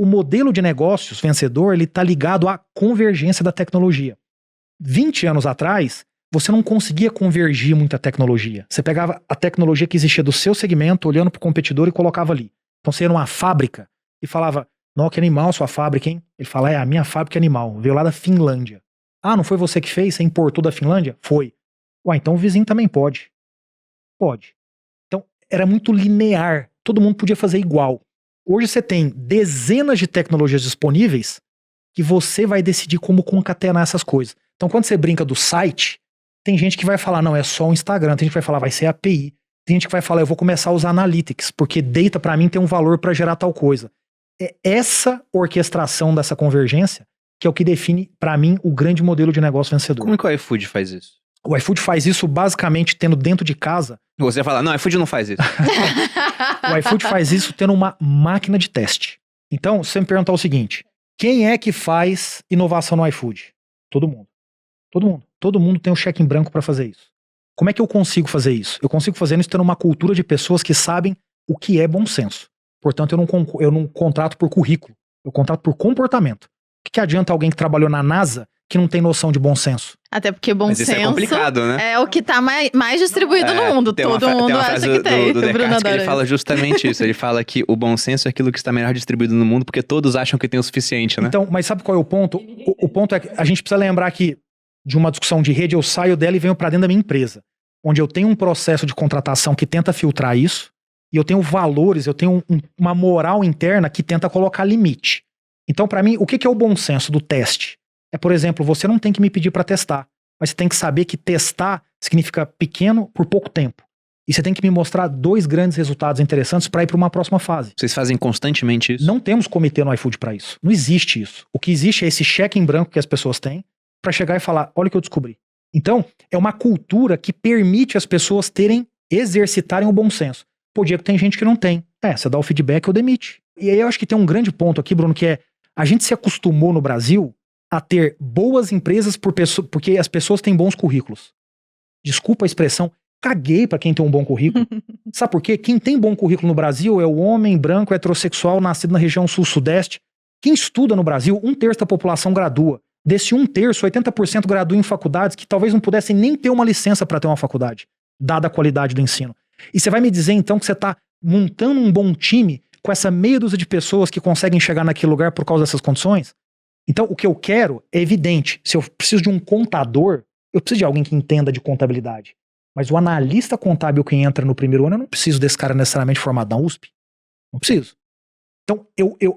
o modelo de negócios vencedor, ele está ligado à convergência da tecnologia. 20 anos atrás, você não conseguia convergir muita tecnologia. Você pegava a tecnologia que existia do seu segmento, olhando para o competidor e colocava ali. Então você ia numa fábrica e falava, não, que animal sua fábrica, hein? Ele fala, a minha fábrica é animal, veio lá da Finlândia. Ah, não foi você que fez? Você importou da Finlândia? Foi. Ué, então o vizinho também pode. Pode. Então era muito linear, todo mundo podia fazer igual. Hoje você tem dezenas de tecnologias disponíveis que você vai decidir como concatenar essas coisas. Então quando você brinca do site, tem gente que vai falar, não, é só o Instagram, tem gente que vai falar, vai ser API. Tem gente que vai falar, eu vou começar a usar Analytics, porque data pra mim tem um valor pra gerar tal coisa. É essa orquestração dessa convergência que é o que define, pra mim, o grande modelo de negócio vencedor. Como que o iFood faz isso? O iFood faz isso basicamente tendo dentro de casa... Você fala, não, o iFood não faz isso. O iFood faz isso tendo uma máquina de teste. Então, se você me perguntar o seguinte, quem é que faz inovação no iFood? Todo mundo. Todo mundo. Todo mundo tem um cheque em branco pra fazer isso. Como é que eu consigo fazer isso? Eu consigo fazer isso tendo uma cultura de pessoas que sabem o que é bom senso. Portanto, eu não contrato por currículo. Eu contrato por comportamento. O que adianta alguém que trabalhou na NASA que não tem noção de bom senso? Até porque bom Mas senso isso é complicado, né? é o que tá mais distribuído no mundo. Todo mundo acha que tem. Do Descartes que ele fala justamente isso. Ele fala que o bom senso é aquilo que está melhor distribuído no mundo porque todos acham que tem o suficiente, né? Então, mas sabe qual é o ponto? O ponto é que a gente precisa lembrar que de uma discussão de rede, eu saio dela e venho para dentro da minha empresa, onde eu tenho um processo de contratação que tenta filtrar isso, e eu tenho valores, eu tenho uma moral interna que tenta colocar limite. Então, para mim, o que é o bom senso do teste? É, por exemplo, você não tem que me pedir para testar, mas você tem que saber que testar significa pequeno por pouco tempo. E você tem que me mostrar 2 grandes resultados interessantes para ir para uma próxima fase. Vocês fazem constantemente isso? Não temos comitê no iFood para isso. Não existe isso. O que existe é esse cheque em branco que as pessoas têm para chegar e falar, olha o que eu descobri. Então, é uma cultura que permite as pessoas exercitarem o bom senso. Pô, Diego, tem gente que não tem. Você dá o feedback ou demite. E aí eu acho que tem um grande ponto aqui, Bruno, que é, a gente se acostumou no Brasil a ter boas empresas porque as pessoas têm bons currículos. Desculpa a expressão, caguei pra quem tem um bom currículo. Sabe por quê? Quem tem bom currículo no Brasil é o homem branco, heterossexual, nascido na região sul-sudeste. Quem estuda no Brasil, 1/3 da população gradua. Desse 1/3, 80% gradua em faculdades que talvez não pudessem nem ter uma licença para ter uma faculdade, dada a qualidade do ensino. E você vai me dizer então que você está montando um bom time com essa meia dúzia de pessoas que conseguem chegar naquele lugar por causa dessas condições? Então o que eu quero é evidente. Se eu preciso de um contador, eu preciso de alguém que entenda de contabilidade. Mas o analista contábil que entra no primeiro ano, eu não preciso desse cara necessariamente formado na USP. Não preciso. Então,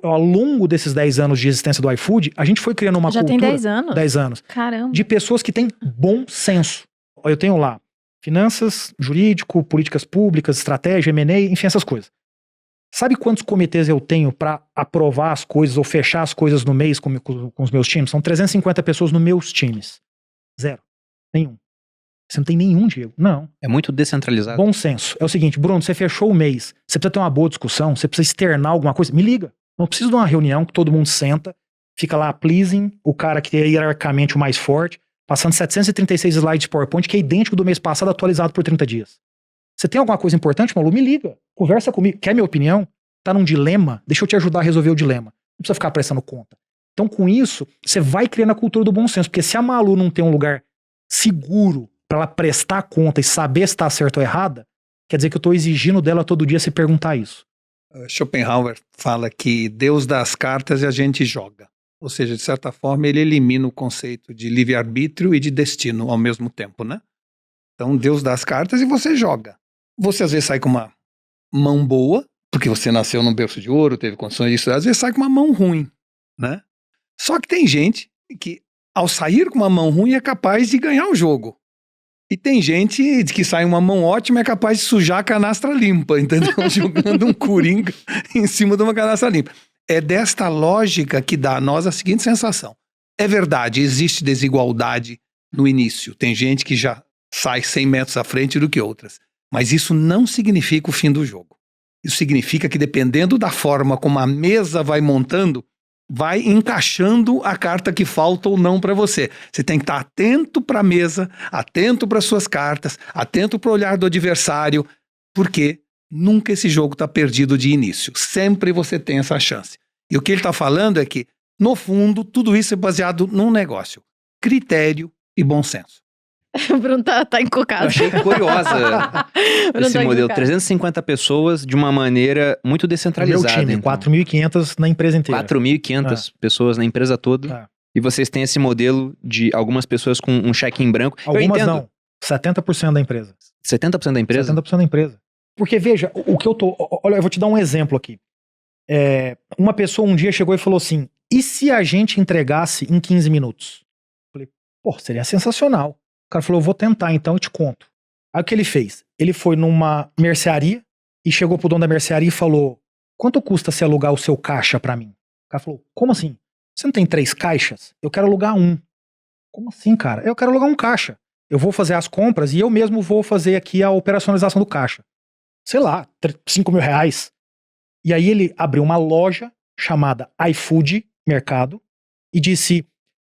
ao longo desses 10 anos de existência do iFood, a gente foi criando uma cultura... Já tem 10 anos? 10 anos. Caramba. De pessoas que têm bom senso. Eu tenho lá finanças, jurídico, políticas públicas, estratégia, M&A, enfim, essas coisas. Sabe quantos comitês eu tenho para aprovar as coisas ou fechar as coisas no mês com os meus times? São 350 pessoas nos meus times. 0. Nenhum. Você não tem nenhum, Diego? Não. É muito descentralizado. Bom senso. É o seguinte, Bruno, você fechou o mês, você precisa ter uma boa discussão, você precisa externar alguma coisa, me liga. Não preciso de uma reunião que todo mundo senta, fica lá pleasing, o cara que é hierarquicamente o mais forte, passando 736 slides de PowerPoint, que é idêntico do mês passado, atualizado por 30 dias. Você tem alguma coisa importante, Malu? Me liga. Conversa comigo. Quer minha opinião? Tá num dilema? Deixa eu te ajudar a resolver o dilema. Não precisa ficar prestando conta. Então, com isso, você vai criando a cultura do bom senso, porque se a Malu não tem um lugar seguro para ela prestar conta e saber se está certo ou errada, quer dizer que eu estou exigindo dela todo dia se perguntar isso. Schopenhauer fala que Deus dá as cartas e a gente joga. Ou seja, de certa forma, ele elimina o conceito de livre-arbítrio e de destino ao mesmo tempo, né? Então, Deus dá as cartas e você joga. Você às vezes sai com uma mão boa, porque você nasceu num berço de ouro, teve condições disso, às vezes sai com uma mão ruim, né? Só que tem gente que, ao sair com uma mão ruim, é capaz de ganhar o jogo. E tem gente que sai uma mão ótima e é capaz de sujar a canastra limpa, entendeu? Jogando um coringa em cima de uma canastra limpa. É desta lógica que dá a nós a seguinte sensação. É verdade, existe desigualdade no início. Tem gente que já sai 100 metros à frente do que outras. Mas isso não significa o fim do jogo. Isso significa que dependendo da forma como a mesa vai montando, vai encaixando a carta que falta ou não para você. Você tem que estar atento para a mesa, atento para suas cartas, atento para o olhar do adversário, porque nunca esse jogo está perdido de início. Sempre você tem essa chance. E o que ele está falando é que, no fundo, tudo isso é baseado num negócio. Critério e bom senso. O Bruno tá encocado. Eu achei curiosa esse modelo. 350 pessoas de uma maneira muito descentralizada. Meu time, então. 4.500 na empresa inteira. 4.500 pessoas na empresa toda. E vocês têm esse modelo de algumas pessoas com um cheque em branco. Algumas não. 70% da empresa. 70% da empresa? 70% da empresa. Porque, veja, o que eu tô... Olha, eu vou te dar um exemplo aqui. Uma pessoa um dia chegou e falou assim, e se a gente entregasse em 15 minutos? Eu falei, seria sensacional. O cara falou, eu vou tentar, então eu te conto. Aí o que ele fez? Ele foi numa mercearia e chegou pro dono da mercearia e falou, quanto custa se alugar o seu caixa pra mim? O cara falou, como assim? Você não tem 3 caixas? Eu quero alugar um. Como assim, cara? Eu quero alugar um caixa. Eu vou fazer as compras e eu mesmo vou fazer aqui a operacionalização do caixa. Sei lá, 5 mil reais. E aí ele abriu uma loja chamada iFood Mercado e disse,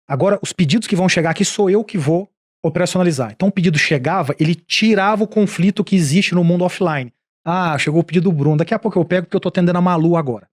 agora os pedidos que vão chegar aqui sou eu que vou operacionalizar. Então o pedido chegava, ele tirava o conflito que existe no mundo offline. Ah, chegou o pedido do Bruno, daqui a pouco eu pego porque eu tô atendendo a Malu agora.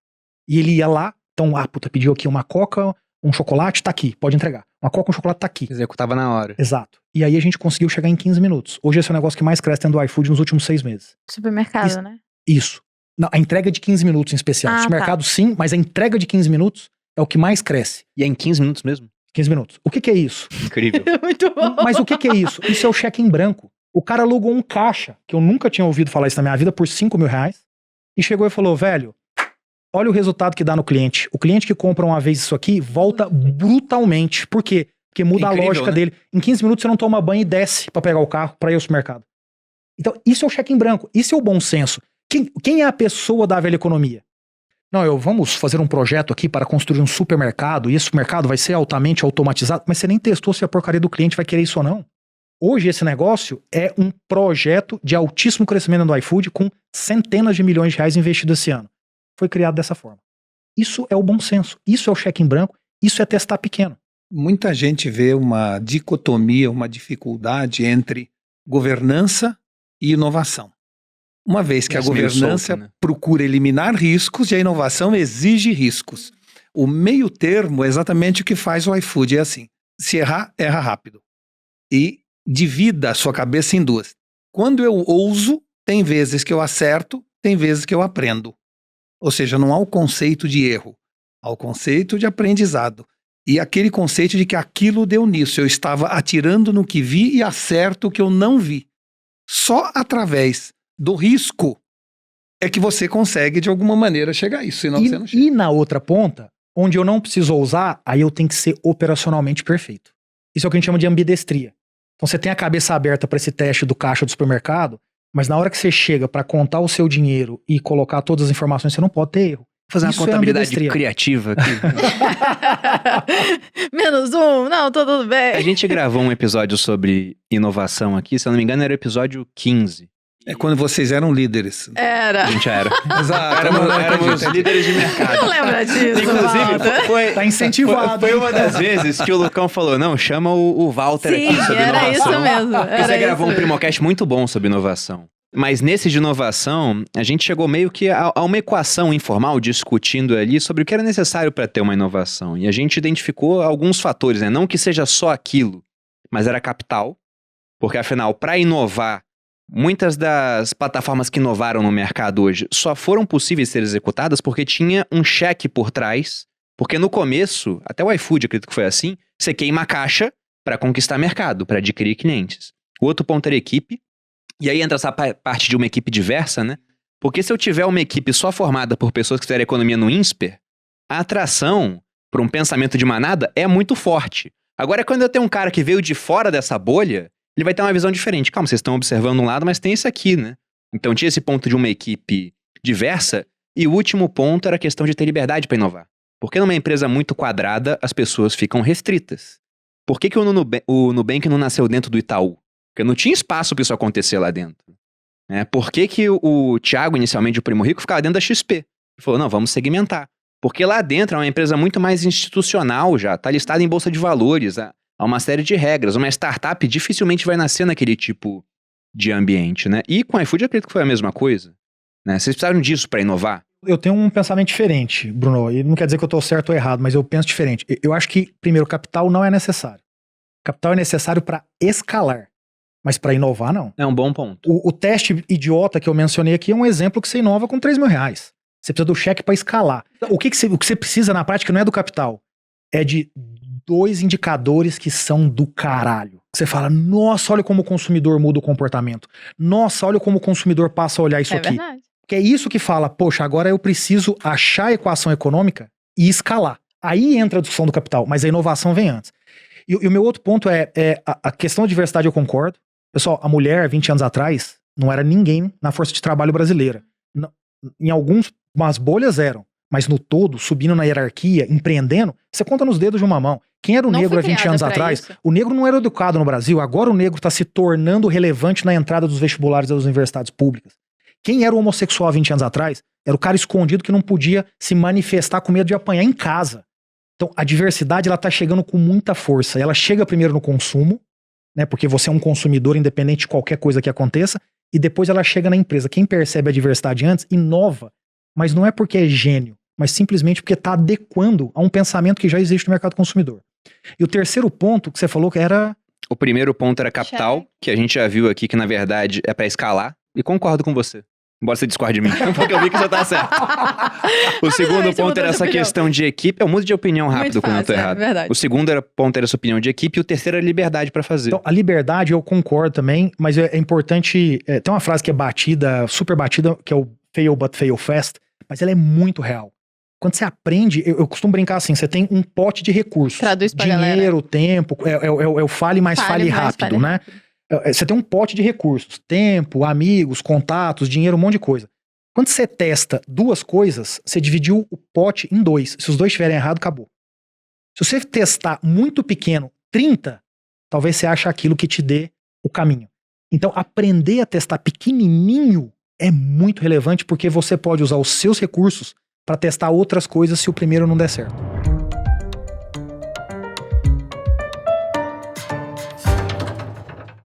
E ele ia lá, então, pediu aqui uma coca, um chocolate, tá aqui, pode entregar. Uma coca, um chocolate, tá aqui. Executava na hora. Exato. E aí a gente conseguiu chegar em 15 minutos. Hoje esse é o negócio que mais cresce dentro do iFood nos últimos 6 meses. Supermercado, né? Isso. Não, a entrega de 15 minutos em especial. Supermercado sim, mas a entrega de 15 minutos é o que mais cresce. E é em 15 minutos mesmo? 15 minutos. O que é isso? Incrível. Muito bom. Mas o que é isso? Isso é o cheque em branco. O cara alugou um caixa, que eu nunca tinha ouvido falar isso na minha vida, por 5 mil reais, e chegou e falou, velho, olha o resultado que dá no cliente. O cliente que compra uma vez isso aqui, volta brutalmente. Por quê? Porque muda a lógica dele. Em 15 minutos você não toma banho e desce pra pegar o carro, pra ir ao supermercado. Então, isso é o cheque em branco. Isso é o bom senso. Quem é a pessoa da velha economia? Não, vamos fazer um projeto aqui para construir um supermercado, e esse supermercado vai ser altamente automatizado, mas você nem testou se a porcaria do cliente vai querer isso ou não. Hoje esse negócio é um projeto de altíssimo crescimento do iFood com centenas de milhões de reais investidos esse ano. Foi criado dessa forma. Isso é o bom senso, isso é o cheque em branco, isso é testar pequeno. Muita gente vê uma dicotomia, uma dificuldade entre governança e inovação. Uma vez que a governança procura eliminar riscos e a inovação exige riscos. O meio termo é exatamente o que faz o iFood, é assim. Se errar, erra rápido. E divida a sua cabeça em duas. Quando eu ouso, tem vezes que eu acerto, tem vezes que eu aprendo. Ou seja, não há o conceito de erro, há o conceito de aprendizado. E aquele conceito de que aquilo deu nisso. Eu estava atirando no que vi e acerto o que eu não vi. Só através do risco é que você consegue, de alguma maneira, chegar a isso. Senão você não chega. E na outra ponta, onde eu não preciso ousar, aí eu tenho que ser operacionalmente perfeito. Isso é o que a gente chama de ambidestria. Então você tem a cabeça aberta para esse teste do caixa do supermercado, mas na hora que você chega para contar o seu dinheiro e colocar todas as informações, você não pode ter erro. Fazer uma contabilidade criativa aqui. -1, não, tudo bem. A gente gravou um episódio sobre inovação aqui, se eu não me engano era o episódio 15. É quando vocês eram líderes. Era. A gente era. Exato. Éramos líderes de mercado. Não lembra disso, Inclusive, tá incentivado. Foi uma das vezes que o Lucão falou, não, chama o Walter aqui sobre inovação. Era isso mesmo. Você gravou um Primocast muito bom sobre inovação. Mas nesse de inovação, a gente chegou meio que a uma equação informal, discutindo ali sobre o que era necessário para ter uma inovação. E a gente identificou alguns fatores, né? Não que seja só aquilo, mas era capital. Porque afinal, para inovar, muitas das plataformas que inovaram no mercado hoje só foram possíveis ser executadas porque tinha um cheque por trás. Porque no começo, até o iFood, acredito que foi assim, você queima a caixa para conquistar mercado, para adquirir clientes. O outro ponto era equipe. E aí entra essa parte de uma equipe diversa, né? Porque se eu tiver uma equipe só formada por pessoas que fizeram economia no INSPER, a atração para um pensamento de manada é muito forte. Agora, quando eu tenho um cara que veio de fora dessa bolha, ele vai ter uma visão diferente. Calma, vocês estão observando um lado, mas tem esse aqui, né? Então tinha esse ponto de uma equipe diversa, e o último ponto era a questão de ter liberdade para inovar. Porque numa empresa muito quadrada, as pessoas ficam restritas. Por que o Nubank não nasceu dentro do Itaú? Porque não tinha espaço para isso acontecer lá dentro. Por que o Thiago, inicialmente o Primo Rico, ficava dentro da XP? Ele falou, não, vamos segmentar. Porque lá dentro é uma empresa muito mais institucional já, está listada em bolsa de valores, há uma série de regras. Uma startup dificilmente vai nascer naquele tipo de ambiente, né? E com o iFood eu acredito que foi a mesma coisa. Né? Vocês precisaram disso para inovar? Eu tenho um pensamento diferente, Bruno, e não quer dizer que eu tô certo ou errado, mas eu penso diferente. Eu acho que, primeiro, capital não é necessário. Capital é necessário para escalar, mas para inovar, não. É um bom ponto. O teste idiota que eu mencionei aqui é um exemplo que você inova com R$3.000. Você precisa do cheque para escalar. O que você precisa na prática não é do capital, é de 2 indicadores que são do caralho. Você fala, nossa, olha como o consumidor muda o comportamento. Nossa, olha como o consumidor passa a olhar isso aqui. Verdade. Que é isso que fala, poxa, agora eu preciso achar a equação econômica e escalar. Aí entra a discussão do capital, mas a inovação vem antes. E o meu outro ponto é a questão da diversidade, eu concordo. Pessoal, a mulher, 20 anos atrás, não era ninguém na força de trabalho brasileira. Em algumas bolhas eram, mas no todo, subindo na hierarquia, empreendendo, você conta nos dedos de uma mão. Quem era o negro há 20 anos atrás? Isso. O negro não era educado no Brasil, agora o negro está se tornando relevante na entrada dos vestibulares das universidades públicas. Quem era o homossexual há 20 anos atrás? Era o cara escondido que não podia se manifestar com medo de apanhar em casa. Então, a diversidade, ela tá chegando com muita força. Ela chega primeiro no consumo, né? Porque você é um consumidor independente de qualquer coisa que aconteça, e depois ela chega na empresa. Quem percebe a diversidade antes, inova. Mas não é porque é gênio, mas simplesmente porque tá adequando a um pensamento que já existe no mercado consumidor. E o terceiro ponto que você falou que era... O primeiro ponto era capital, que a gente já viu aqui que, na verdade, é para escalar. E concordo com você. Embora você discorde de mim, porque eu vi que você tá certo. O segundo ponto era essa questão de equipe. Eu mudo de opinião rápido quando eu tô errado. Verdade. O segundo ponto era essa opinião de equipe. E o terceiro era liberdade pra fazer. Então, a liberdade eu concordo também, mas é importante... tem uma frase que é batida, super batida, que é o fail but fail fast, mas ela é muito real. Quando você aprende, eu costumo brincar assim, você tem um pote de recursos. Traduz pra dinheiro, tempo, é o fale mais fale rápido, né? Você tem um pote de recursos, tempo, amigos, contatos, dinheiro, um monte de coisa. Quando você testa 2 coisas, você dividiu o pote em 2. Se os 2 estiverem errado, acabou. Se você testar muito pequeno, 30, talvez você ache aquilo que te dê o caminho. Então, aprender a testar pequenininho é muito relevante porque você pode usar os seus recursos para testar outras coisas se o primeiro não der certo.